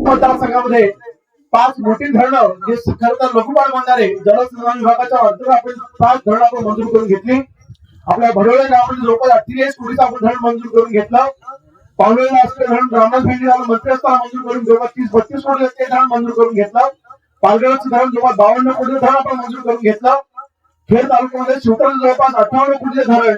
मतदारसंघामध्ये 5 मोठी धरणं जे खरं तर लघुपाट बांधणारे जलसंधारण विभागाच्या अंतर्गत आपण 5 धरणं आपण मंजूर करून घेतली. आपल्या भडोळे गावामध्ये जवळपास 38 कोटीचं आपण धरण मंजूर करून घेतलं. पावलेला असलेलं धरण ग्रामस्थ मंत्री असताना मंजूर करून जवळपास 30-32 कोटी ते धरण मंजूर करून घेतलं. पालघरचं धरण जवळपास 52 कोटीचं धरण आपण मंजूर करून घेतलं. खेड तालुक्यामध्ये शिवतरचं जवळपास 58 कोटीचं धरण,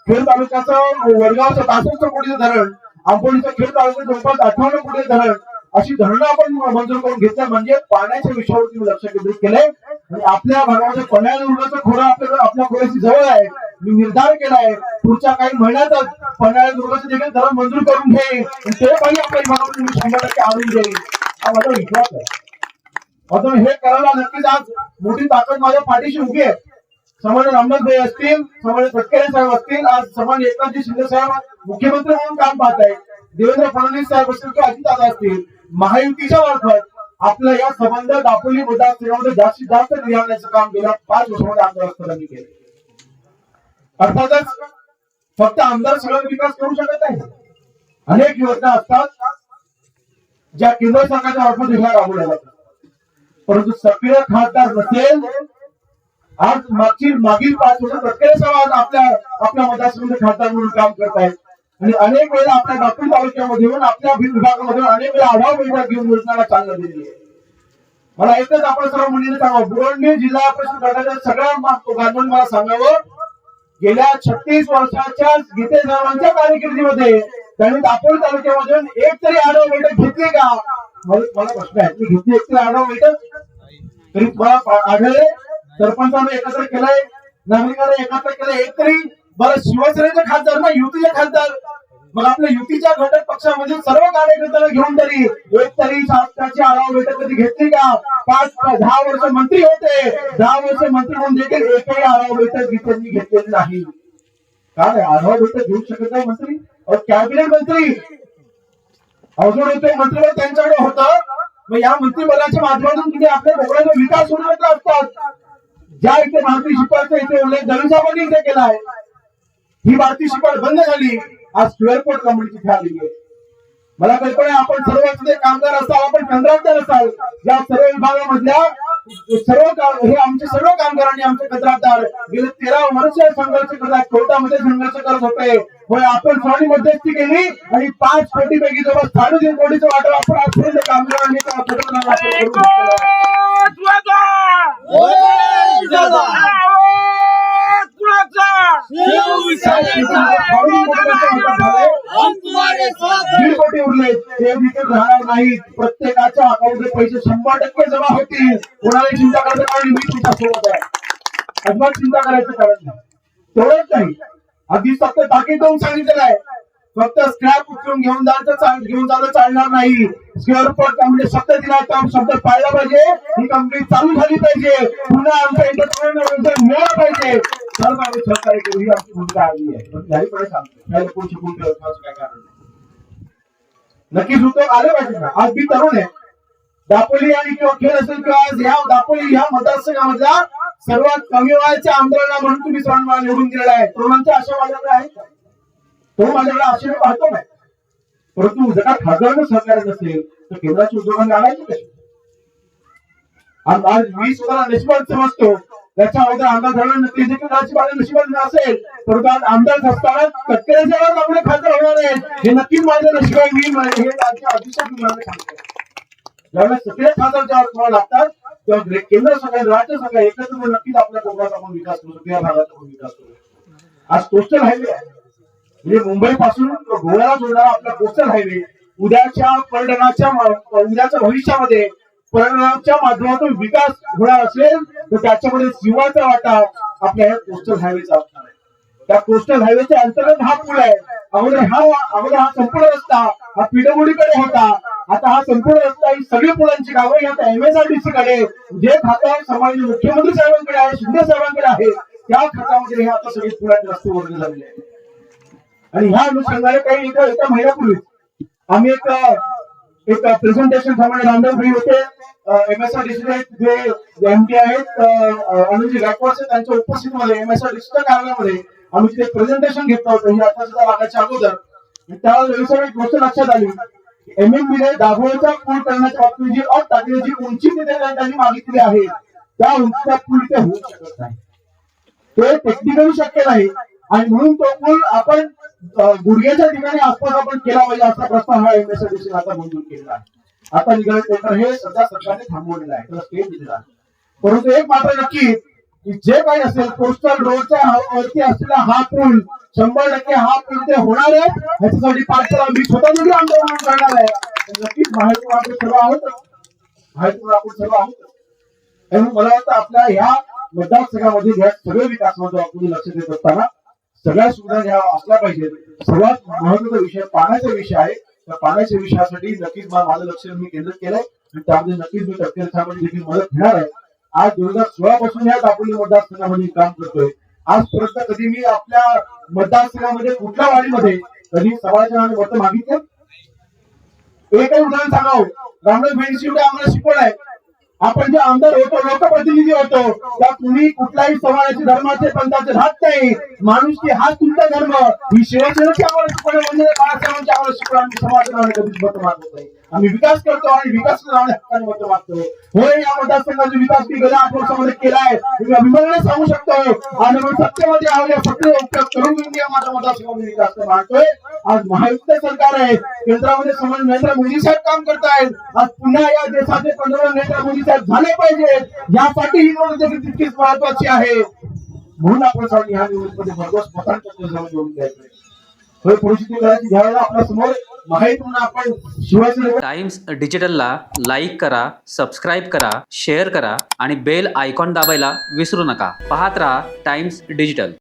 खेड तालुक्याचं वडगावचं 65 कोटीचं धरण, आंबोलीचं खेड तालुक्यात जवळपास 58 कोटीचं धरण अशी धरणं आपण मंजूर करून घेतल्या. म्हणजे पाण्याच्या विषयावरती लक्ष केंद्रित केलंय आणि आपल्या भागामध्ये पन्हाळा-दुर्गाचं खोरं आपल्या खोऱ्याची जवळ आहे. मी निर्धार केलाय पुढच्या काही महिन्यातच पन्हाळा-दुर्गाचं देखील धरण मंजूर करून घेईन आणि ते पाणी आपल्या भागामध्ये मी 100% आणून देईन हा माझा विश्वास आहे. आता हे करायला नक्कीच आज मोठी ताकद माझ्या पाठीशी उभी आहे. समाज रामदास भाई असतील, समाज तटकरे साहेब असतील, आज समाज एकनाथजी शिंदे साहेब मुख्यमंत्री म्हणून काम पाहत आहेत, देवेंद्र फडणवीस साहेब असतील किंवा अजितदादा असतील, महायुतीच्या मार्फत आपल्या या संबंध दापोली मतदारसंघामध्ये जास्तीत जास्त निर्याण्याचं काम गेल्या 5 वर्षामध्ये आमदार असताना केले. अर्थातच फक्त आमदार सगळा विकास करू शकत नाही. अनेक योजना असतात ज्या केंद्र सरकारच्या मार्फत ह्या राबवल्या जातात, परंतु सक्रिय खासदार नसेल. आज मागील 5 वर्ष तटकरे साहेब आपल्या मतदारसंघाचे खासदार म्हणून काम करत आहेत आणि अनेक वेळा आपल्या दापोली तालुक्यामध्ये आपल्या विभागामध्ये अनेक वेळा आढावा बैठक घेऊन योजनाला चालना दिली आहे. मला एकच आपण सर्व मंडळींना सांगावं, बुरंडी जिल्हा परिषद गटाच्या सगळ्या बांधवांनी मला सांगावं, गेल्या 36 वर्षाच्या गीते साहेबांच्या कारकिर्दीमध्ये त्यांनी दापोली तालुक्यामधून एक तरी आढावा बैठक घेतली का? मला प्रश्न आहे, मी घेतली एक तरी आढावा बैठक? तरी मला आढळले सरपंचाने एकत्र केलंय, नागरिकांनी एकत्र केलंय एक तरी? बरं, शिवसेनेचे खासदार ना युतीचे खासदार, मग आपल्या युतीच्या घटक पक्षामध्ये सर्व कार्यकर्त्यांना घेऊन तरी एक तरी शासनाची आढावा बैठक कधी घेतली का? 5-10 वर्ष मंत्री होते, 10 वर्ष मंत्री म्हणून देखील एकही आढावा बैठक त्यांनी घेतलेली नाही. काय आढावा बैठक घेऊ शकत नाही मंत्री? कॅबिनेट मंत्री अजून होते, मंत्रिपद त्यांच्याकडे होतं. मग या मंत्रिपदाच्या माध्यमातून तुम्ही आपल्या भोगळ्याचा विकास होणार असतात. ज्या इथे भारतीय शिपारचा इथे उल्लेख दळवी साहेबांनी इथे केलाय, ही भारतीय शिपार बंद झाली, आज क्यूआर कोड कंपनीची इथे आलेली आहे. मला कल्पना आहे आपण सर्व कामगार असाल, आपण कंत्राटदार असाल, या सर्व विभागामधल्या हे आमचे सर्व कामगारांनी आमचे कंत्राटदार गेले 13 वर्ष संघर्ष करतात, कोर्टामध्ये संघर्ष करत होते. होय, आपण स्वामी मध्यस्थी केली आणि 5 कोटीपैकी जवळ 3.5 कोटीचं वाटप आपण आजपर्यंत कामगारांनी कोटी उरले ते देखील राहणार नाहीत. प्रत्येकाच्या अकाउंटमध्ये पैसे 100% जमा होतील. कोणाला चिंता करायचं कारण मी तुमच्या सोबत आहे, अजिबात चिंता करायचं कारण नाही. तेवढंच नाही, अगदी फक्त ताकीद देऊन सांगितलेलं आहे, फक्त स्क्रॅप उचलून घेऊन जाणं चालणार नाही. स्क्वेअर फूट कंपनी शब्द दिला काम शब्द पाळला पाहिजे. ही कंपनी चालू झाली पाहिजे, पुन्हा आमच्या एंटरप्रेन्योर मिळाला पाहिजे. सर्व आम्ही सहकार्य करू, ही आमची भूमिका आली आहे. पण त्याहीकडे सांगतो कोण शिकून ठेवण्याचं काय कारण नाही. नक्कीच उद्योग आले पाहिजे ना. आज मी तरुण आहे, दापोली आणि किंवा खेळ असेल किंवा आज ह्या दापोली ह्या मतदारसंघामधला सर्वात कमी वयाच्या आमदारांना म्हणून तुम्ही सर्वांना निवडून दिलेला आहे. तरुणांच्या आशा माझ्याकडे आहेत, तो माझ्याकडे आशेने पाहतो नाही. परंतु जर का खासदारांना सहकार्य नसेल तर केंद्राच्या उद्योगांना आणायचे कसे? आज मी स्वतःला नशिबात समजतो, त्याच्या अगोदर आमदार झालं नशिबात असेल, परंतु आज आमदार असताना तटकरे साहेब आपले खासदार होणार आहेत हे नक्कीच माझं नशीब आहे. मी हे अतिशय सांगतो, ज्यावेळेस सगळे खासदार जेव्हा तुम्हाला लागतात तेव्हा केंद्र सरकार राज्य सरकार एकत्र नक्कीच आपल्या कोकणाचा आपण विकास करू शकतो, या भागाचा आपण विकास करू. आज कोस्टल हायवे आहे, म्हणजे मुंबई पासून गोव्याला जोडणारा आपला कोस्टल हायवे उद्याच्या भविष्यामध्ये पर्यटनाच्या माध्यमातून विकास होणार असेल तर त्याच्यामध्ये जीवाचा वाटा आपल्या या कोस्टल हायवेचा असणार आहे. त्या कोस्टल हायवेच्या अंतर्गत हा पूल आहे. अगोदर हा संपूर्ण रस्ता हा पीडब्ल्यूडी होता. आता हा संपूर्ण रस्ता ही सगळी पुलांची कामं आता MSRDC कडे, जे खातं समाज मुख्यमंत्री साहेबांकडे आहे, शिंदे साहेबांकडे आहे, त्या खात्यामध्ये हे आता सगळे पुलांचे रस्ते वगैरे झालेले आहेत. आणि ह्या अनुषंगाने काही एका महिन्यापूर्वी आम्ही एक प्रेझेंटेशन सामान्य रामदास भाई होते, MSRDC जे MD आहेत अनुजी गायकवाड त्यांच्या उपस्थितीमध्ये MSRDCच्या कार्यालयामध्ये आम्ही तिथे प्रेझेंटेशन घेतलं होतं. ही आता सुद्धा लागायच्या अगोदर त्यावेळेस एक गोष्ट लक्षात आली, MMB दाभोळचा पूल करण्याच्या बाबतीत जी अट टाकली, जी उंची त्यांनी मागितली आहे त्या उंचीचा पूल ते होऊ शकत नाही, ते टेक्निकली शक्य नाही. आणि म्हणून तो पूल आपण गुडघ्याच्या ठिकाणी आसपास आपण केला पाहिजे असा प्रस्ताव हा MSRDC आता मंजूर केलेला आहे. आता निघालं टेंडर हे सध्या सरकारने थांबवलेलं आहे, त्याला स्टे दिलेला आहे. परंतु एक मात्र नक्की की जे काही असेल कोस्टल रोडच्या वरती असलेला हा पूल 100% हा पूल ते होणार आहे. ह्याच्यासाठी पाठपुरावा मी स्वतः आंदोलन करणार आहे. नक्कीच माहिती आपण सर्व आहोत, माहिती आपण सर्व आहोत. म्हणून मला वाटतं आपल्या ह्या मतदारसंघामध्ये या सगळे विकासामध्ये आपण लक्ष देत असताना सगळ्या सुविधा ह्या असल्या पाहिजेत. सर्वात महत्वाचा विषय पाण्याचा विषय आहे. त्या पाण्याच्या विषयासाठी नक्कीच माझं लक्ष मी केंद्रित केलंय आणि त्यामध्ये नक्कीच मी टक्केवारीसाठी देखील मदत घेणार आहे. आज 2016 पासून या दापोली मतदारसंघामध्ये काम करतोय. आजपर्यंत कधी मी आपल्या मतदारसंघामध्ये कुठल्या वाडीमध्ये कधी सभाच्या मत मागितलं? एकही उदाहरण सांगावं. रामदास भेंडशिवडे आम्हाला शिकवलं आहे. आपण जे आमदार होतो, लोकप्रतिनिधी होतो, त्या तुम्ही कुठल्याही समाजाचे, धर्माचे, पंथाचे राहत नाही. माणूस की हाच तुमचा धर्म, ही शिवसेनेची आम्हाला शिकवलं म्हणजे बाळासाहेबांची आम्हाला शिकवलं. आम्ही समाजाने कधीच मत मागत नाही. आम्ही विकास करतो आणि विकास हक्काने मत मागतो. होय, या मतदारसंघाचा विकास मी गेल्या 8 वर्षामध्ये केलाय, मी अभिमानाने सांगू शकतो. आणि मग सत्तेमध्ये आलेल्या सत्तेचा उपयोग करून मी या माझ्या मतदारसंघामध्ये विकास मागतोय. आज महायुक्त सरकार आहे, केंद्रामध्ये नरेंद्र मोदी साहेब काम करतायत. आज पुन्हा या देशाचे पंतप्रधान नरेंद्र मोदी साहेब झाले पाहिजेत, यासाठी ही निवडणूक देखील तितकीच महत्वाची आहे. म्हणून आपण ह्या निवडणुकीमध्ये भरघोस मतांचं निवडून द्यायचं. होय, परिस्थिती करायची ज्यावेळेला आपल्या समोर माहिती म्हणून आपण शिवाजी टाइम्स डिजिटलला लाईक करा, सबस्क्राईब करा, शेअर करा आणि बेल आयकॉन दाबायला विसरू नका. पाहत रहा टाइम्स डिजिटल.